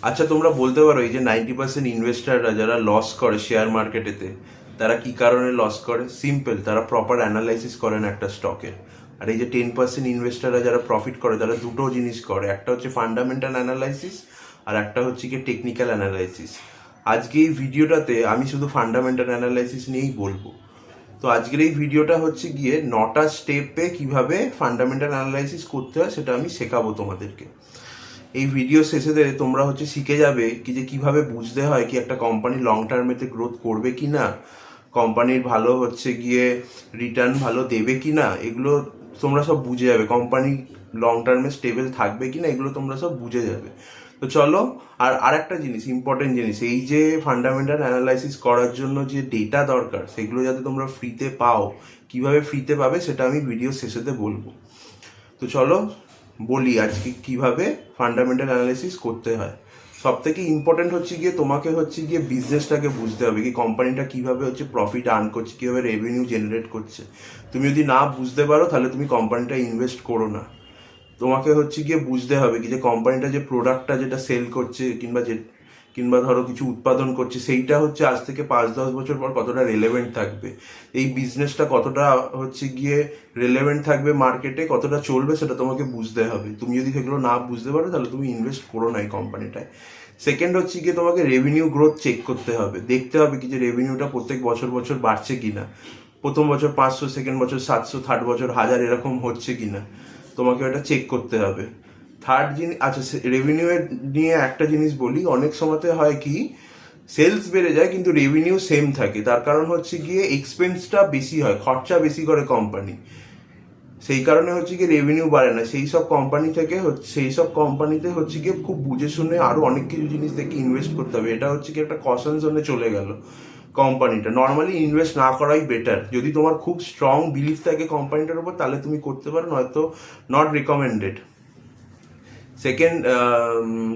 আচ্ছা, তোমরা বলতে পারো এই যে 90% ইনভেস্টাররা যারা লস করে শেয়ার মার্কেটেতে, তারা কি কারণে লস করে? সিম্পল, তারা প্রপার অ্যানালাইসিস করে না একটা স্টকের। আর এই যে 10% ইনভেস্টাররা যারা প্রফিট করে, তারা দুটো জিনিস করে, একটা হচ্ছে ফান্ডামেন্টাল অ্যানালাইসিস আর একটা হচ্ছে কি টেকনিক্যাল অ্যানালাইসিস। আজকে এই ভিডিওটাতে আমি শুধু ফান্ডামেন্টাল অ্যানালাইসিস নিয়েই বলবো। তো আজকের এই ভিডিওটা হচ্ছে গিয়ে 9টা স্টেপে কিভাবে ফান্ডামেন্টাল অ্যানালাইসিস করতে হয় সেটা আমি শেখাবো তোমাদেরকে। এই ভিডিও শেষে তোমরা হচ্ছে শিখে যাবে কি যে কিভাবে বুঝতে হয় কি একটা কোম্পানি লং টার্মেতে গ্রোথ করবে কি না, কোম্পানির ভালো হচ্ছে গিয়ে রিটার্ন ভালো দেবে কি না, এগুলো তোমরা সব বুঝে যাবে। কোম্পানি লং টার্মে স্টেবল থাকবে কি না, এগুলো তোমরা সব বুঝে যাবে। তো চলো, আর একটা জিনিস, ইম্পর্টেন্ট জিনিস, এই যে ফান্ডামেন্টাল অ্যানালাইসিস করার জন্য যে ডেটা দরকার, সেগুলো যাতে তোমরা ফ্রিতে পাও, কিভাবে ফ্রিতে পাবে সেটা আমি ভিডিও শেষেতে বলবো। তো চলো বলি আজকে কিভাবে ফান্ডামেন্টাল অ্যানালাইসিস করতে হয়। সব থেকে ইম্পর্টেন্ট হচ্ছে গিয়ে তোমাকে হচ্ছে গিয়ে বিজনেসটাকে বুঝতে হবে, কি কোম্পানিটা কিভাবে হচ্ছে প্রফিট আর্ন করছে, কিভাবে রেভিনিউ জেনারেট করছে। তুমি যদি না বুঝতে পারো তাহলে তুমি কোম্পানিটা ইনভেস্ট করো না। তোমাকে হচ্ছে গিয়ে বুঝতে হবে কি যে কোম্পানিটা যে প্রোডাক্টটা যেটা সেল করছে কিংবা ধরো কিছু উৎপাদন করছে, সেইটা হচ্ছে আজ থেকে 5-10 বছর পর কতটা রেলেভেন্ট থাকবে, এই বিজনেসটা কতটা হচ্ছে গিয়ে রেলেভেন্ট থাকবে মার্কেটে, কতটা চলবে, সেটা তোমাকে বুঝতে হবে। তুমি যদি সেগুলো না বুঝতে পারো তাহলে তুমি ইনভেস্ট করো না এই কোম্পানিটায়। সেকেন্ড হচ্ছে গিয়ে তোমাকে রেভিনিউ গ্রোথ চেক করতে হবে, দেখতে হবে কি যে রেভিনিউটা প্রত্যেক বছর বছর বাড়ছে কিনা। প্রথম বছর 500, সেকেন্ড বছর 700, থার্ড বছর 1000 এরকম হচ্ছে কিনা, তোমাকে ওটা চেক করতে হবে। থার্ড জিনিস, আচ্ছা রেভিনিউ নিয়ে একটা জিনিস বলি, অনেক সময়তে হয় কি সেলস বেড়ে যায় কিন্তু রেভিনিউ সেম থাকে, তার কারণ হচ্ছে গিয়ে এক্সপেন্সটা বেশি হয়, খরচা বেশি করে কোম্পানি, সেই কারণে হচ্ছে গিয়ে রেভিনিউ বাড়ে না। সেই সব কোম্পানিতে হচ্ছে গিয়ে খুব বুঝে শুনে আরো অনেক কিছু জিনিস দেখে ইনভেস্ট করতে হবে। এটা হচ্ছে কি একটা কশন জোনে চলে গেল কোম্পানিটা। নর্মালি ইনভেস্ট না করাই বেটার। যদি তোমার খুব স্ট্রং বিলিফ থাকে কোম্পানিটার উপর তাহলে তুমি করতে পারো, নয়তো not recommended. Second,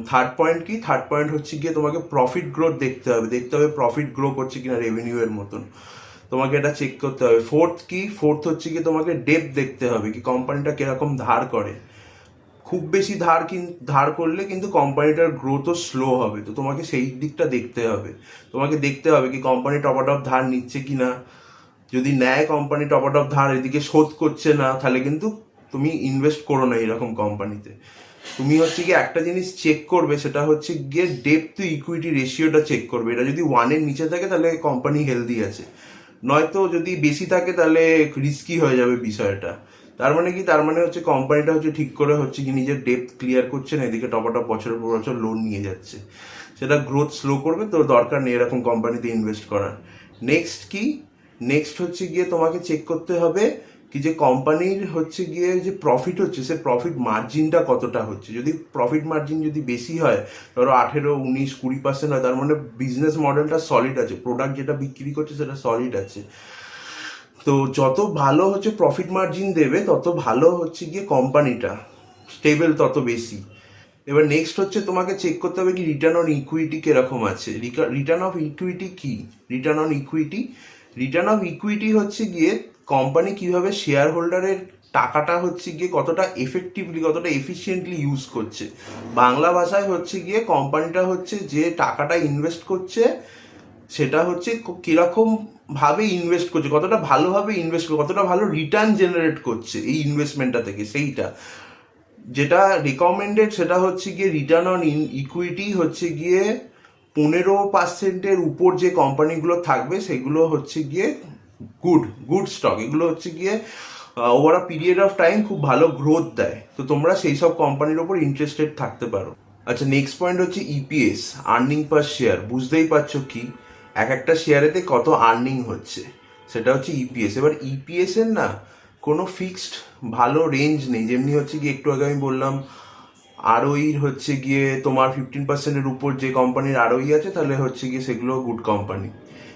third point কি, থার্ড পয়েন্ট হচ্ছে গিয়ে তোমাকে প্রফিট গ্রোথ দেখতে হবে প্রফিট গ্রো করছে কিনা রেভিনিউ এর মতন, তোমাকে এটা চেক করতে হবে। ফোর্থ হচ্ছে গিয়ে তোমাকে ডেপথ দেখতে হবে, কি কোম্পানিটা কিরকম ধার করে। খুব বেশি ধার করলে কিন্তু কোম্পানিটার গ্রোথও স্লো হবে, তো তোমাকে সেই দিকটা দেখতে হবে। তোমাকে দেখতে হবে কি কোম্পানি টপ ধার নিচ্ছে কিনা, যদি নেয় কোম্পানি টপ ধার, এদিকে শোধ করছে না, তাহলে কিন্তু তুমি ইনভেস্ট করো না এরকম কোম্পানিতে। তুমি হচ্ছে গিয়ে একটা জিনিস চেক করবে, সেটা হচ্ছে গিয়ে ডেপ্থ টু ইকুইটি রেশিওটা চেক করবে। এটা যদি 1-এর নিচে থাকে তাহলে কোম্পানি হেলদি আছে, নয়তো যদি বেশি থাকে তাহলে রিস্কি হয়ে যাবে বিষয়টা। তার মানে কি, তার মানে হচ্ছে কোম্পানিটা হচ্ছে ঠিক করে হচ্ছে কি নিজের ডেপ্থ ক্লিয়ার করছে না, এদিকে টপ বছরের পর বছর লোন নিয়ে যাচ্ছে, সেটা গ্রোথ স্লো করবে, তো দরকার নেই এরকম কোম্পানিতে ইনভেস্ট করার। নেক্সট কি, নেক্সট হচ্ছে গিয়ে তোমাকে চেক করতে হবে কি যে কোম্পানির হচ্ছে গিয়ে যে প্রফিট হচ্ছে, সে প্রফিট মার্জিনটা কতটা হচ্ছে। যদি প্রফিট মার্জিন যদি বেশি হয়, ধরো 18, 19, 20% হয়, তার মানে বিজনেস মডেলটা সলিড আছে, প্রোডাক্ট যেটা বিক্রি করছে সেটা সলিড আছে। তো যত ভালো হচ্ছে প্রফিট মার্জিন দেবে, তত ভালো হচ্ছে গিয়ে কোম্পানিটা স্টেবল, তত বেশি। এবার নেক্সট হচ্ছে তোমাকে চেক করতে হবে কি রিটার্ন অন ইকুইটি কিরকম আছে। রিটার্ন অফ ইকুইটি কি, রিটার্ন অফ ইকুইটি হচ্ছে গিয়ে কোম্পানি কিভাবে শেয়ার হোল্ডারের টাকাটা হচ্ছে গিয়ে কতটা এফেক্টিভলি, কতটা এফিসিয়েন্টলি ইউজ করছে। বাংলা ভাষায় হচ্ছে গিয়ে কোম্পানিটা হচ্ছে যে টাকাটা ইনভেস্ট করছে, সেটা হচ্ছে কিরকম ভাবে ইনভেস্ট করছে, কতটা ভালোভাবে ইনভেস্ট করছে, কতটা ভালো রিটার্ন জেনারেট করছে এই ইনভেস্টমেন্টটা থেকে। সেইটা যেটা রিকমেন্ডেড সেটা হচ্ছে গিয়ে রিটার্ন অন ইকুইটি হচ্ছে গিয়ে 15%-এর উপর যে কোম্পানিগুলো থাকবে সেগুলো হচ্ছে গিয়ে গুড স্টক। এগুলো হচ্ছে গিয়ে over a period of time খুব ভালো গ্রোথ দেয়, তো তোমরা সেই সব কোম্পানির ওপর ইন্টারেস্টেড থাকতে পারো। আচ্ছা, নেক্সট পয়েন্ট হচ্ছে ইপিএস, আর্নিং পার শেয়ার। বুঝতেই পারছো কি এক একটা শেয়ারেতে কত আর্নিং হচ্ছে, সেটা হচ্ছে ইপিএস। এবার ইপিএস এর না কোনো ফিক্সড ভালো রেঞ্জ নেই। যেমনি হচ্ছে গিয়ে একটু আগে আমি বললাম আরওই হচ্ছে গিয়ে তোমার 15%-এর উপর যে কোম্পানির আরওই আছে, তাহলে হচ্ছে গিয়ে সেগুলো গুড কোম্পানি।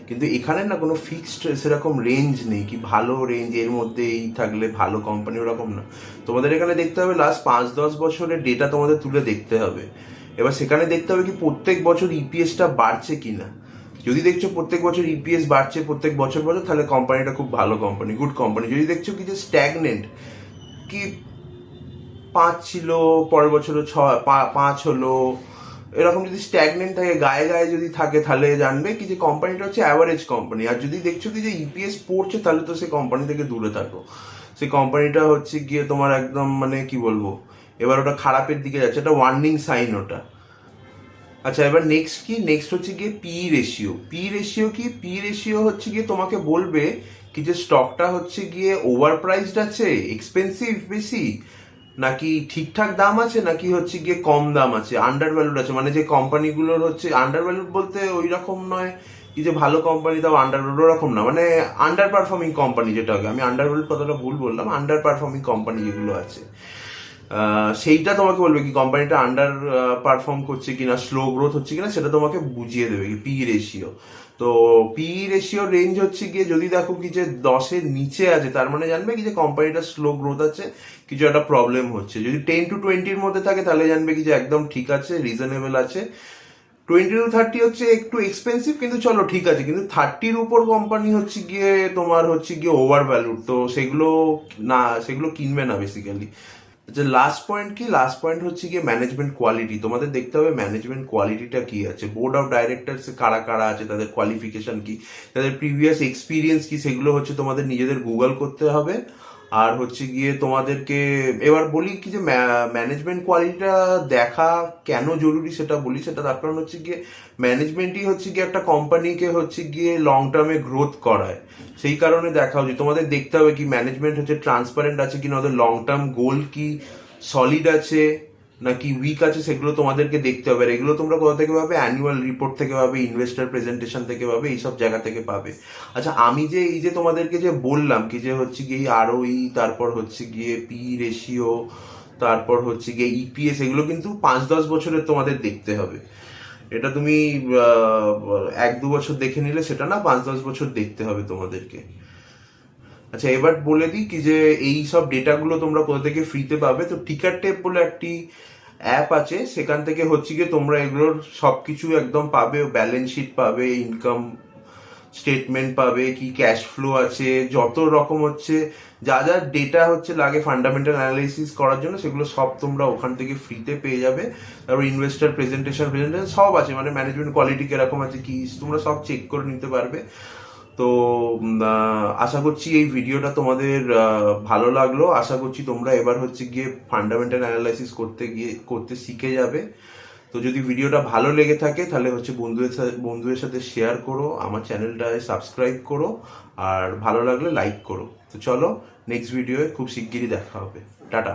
কিন্তু এখানে না কোনো ফিক্সড সেরকম রেঞ্জ নেই কি ভালো রেঞ্জ, এর মধ্যে এই থাকলে ভালো কোম্পানি, ওরকম না। তোমাদের এখানে দেখতে হবে লাস্ট 5-10 বছরের ডেটা তোমাদের তুলে দেখতে হবে। এবার সেখানে দেখতে হবে কি প্রত্যেক বছর ইপিএসটা বাড়ছে কিনা। যদি দেখছো প্রত্যেক বছর ইপিএস বাড়ছে প্রত্যেক বছর বছর, তাহলে কোম্পানিটা খুব ভালো কোম্পানি, গুড কোম্পানি। যদি দেখছো কি যে স্ট্যাগনেন্ট, কি 5 ছিল, পরের বছরও 5 হলো, এরকম যদি স্ট্যাগনেন্ট থাকে, গায়ে গায়ে যদি থাকে, তাহলে জানবে কি যে কোম্পানিটা হচ্ছে অ্যাভারেজ কোম্পানি। আর যদি দেখছো কি যে ইপিএস পড়ছে, তাহলে তো সেই কোম্পানি থেকে দূরে থাকো। সেই কোম্পানিটা হচ্ছে গিয়ে তোমার একদম মানে কি বলবো, এবার ওটা খারাপের দিকে যাচ্ছে, এটা ওয়ার্নিং সাইন ওটা। আচ্ছা, এবার নেক্সট কি, নেক্সট হচ্ছে গিয়ে পি রেশিও। পি রেশিও কি, পি রেশিও হচ্ছে গিয়ে তোমাকে বলবে কি যে স্টকটা হচ্ছে গিয়ে ওভার প্রাইসড আছে, এক্সপেন্সিভ বেশি, নাকি ঠিকঠাক দাম আছে, নাকি হচ্ছে গিয়ে কম দাম আছে, আন্ডার ভ্যালুড আছে। মানে যে কোম্পানিগুলোর হচ্ছে আন্ডার ভ্যালুড বলতে ওই রকম নয় কি যে ভালো কোম্পানি তাও আন্ডার ভ্যালুড, ওরকম না, মানে আন্ডার পারফর্মিং কোম্পানি যেটা হবে। আমি আন্ডার ভ্যালুড কথাটা ভুল বললাম, আন্ডার পারফর্মিং কোম্পানি যেগুলো আছে সেইটা তোমাকে বলবে কি কোম্পানিটা আন্ডার পারফর্ম করছে কিনা, স্লো গ্রোথ হচ্ছে কিনা, সেটা তোমাকে বুঝিয়ে দেবে কি পি রেশিও। তো পি রেশিও রেঞ্জ হচ্ছে গিয়ে যদি দেখো কি যে 10-এর নিচে আছে, তার মানে জানবে কি যে কোম্পানিটা স্লো গ্রোথ আছে, কিছু একটা প্রবলেম হচ্ছে। যদি 10 to 20-র মধ্যে থাকে, তাহলে জানবে কি যে একদম ঠিক আছে, রিজনেবল আছে। 20 to 30 হচ্ছে একটু এক্সপেন্সিভ, কিন্তু চলো ঠিক আছে। কিন্তু 30-র উপর কোম্পানি হচ্ছে গিয়ে তোমার হচ্ছে গিয়ে ওভার ভ্যালুড, তো সেগুলো না, সেগুলো কিনবে না বেসিক্যালি। আচ্ছা, লাস্ট পয়েন্ট কি, লাস্ট পয়েন্ট হচ্ছে গিয়ে ম্যানেজমেন্ট কোয়ালিটি। তোমাদের দেখতে হবে ম্যানেজমেন্ট কোয়ালিটিটা কি আছে, বোর্ড অফ ডাইরেক্টরস কারা কারা আছে, তাদের কোয়ালিফিকেশন কি, তাদের প্রিভিয়াস এক্সপিরিয়েন্স কি, সেগুলো হচ্ছে তোমাদের নিজেদের গুগল করতে হবে। আর হচ্ছে গিয়ে তোমাদেরকে এবার বলি কি যে ম্যানেজমেন্ট কোয়ালিটিটা দেখা কেন জরুরি সেটা বলি। সেটা তার কারণ হচ্ছে গিয়ে ম্যানেজমেন্টই হচ্ছে গিয়ে একটা কোম্পানিকে হচ্ছে গিয়ে লং টার্মে গ্রোথ করায়। সেই কারণে দেখা উচিত, তোমাদের দেখতে হবে কি ম্যানেজমেন্ট হচ্ছে ট্রান্সপারেন্ট আছে কিনা, ওদের লং টার্ম গোল কি সলিড আছে নাকি উইক আছে, সেগুলো তোমাদেরকে দেখতে হবে। আর এগুলো তোমরা কোথা থেকে পাবে, অ্যানুয়াল রিপোর্ট থেকে পাবে, ইনভেস্টার প্রেজেন্টেশন থেকে পাবে, এইসব জায়গা থেকে পাবে। আচ্ছা, আমি যে এই যে তোমাদেরকে যে বললাম কি যে হচ্ছে গিয়ে আরওই, তারপর হচ্ছে গিয়ে পি রেশিও, তারপর হচ্ছে গিয়ে ইপিএস, এগুলো কিন্তু 5-10 বছরের তোমাদের দেখতে হবে। এটা তুমি 1-2 বছর দেখে নিলে সেটা না, 5-10 বছর দেখতে হবে তোমাদেরকে। আচ্ছা, এবার বলে দিই কি যে এই সব ডেটাগুলো তোমরা কোথা থেকে ফ্রিতে পাবে। তো টিকার টেপ বলে একটি অ্যাপ আছে, সেখান থেকে হচ্ছে গিয়ে তোমরা এগুলোর সবকিছু একদম পাবে। ব্যালেন্স শিট পাবে, ইনকাম স্টেটমেন্ট পাবে, কি ক্যাশ ফ্লো আছে, যত রকম হচ্ছে যা যা ডেটা হচ্ছে লাগে ফান্ডামেন্টাল অ্যানালাইসিস করার জন্য, সেগুলো সব তোমরা ওখান থেকে ফ্রিতে পেয়ে যাবে। তারপর ইনভেস্টার প্রেজেন্টেশন সব আছে, মানে ম্যানেজমেন্ট কোয়ালিটি কিরকম আছে কি তোমরা সব চেক করে নিতে পারবে। তো আশা করছি এই ভিডিওটা তোমাদের ভালো লাগলো। আশা করছি তোমরা এবার হচ্ছে গিয়ে ফান্ডামেন্টাল অ্যানালাইসিস করতে শিখে যাবে। তো যদি ভিডিওটা ভালো লেগে থাকে, তাহলে হচ্ছে বন্ধুদের সাথে শেয়ার করো, আমার চ্যানেলটায় সাবস্ক্রাইব করো, আর ভালো লাগলে লাইক করো। তো চলো, নেক্সট ভিডিওয়ে খুব শিগগিরই দেখা হবে। টাটা।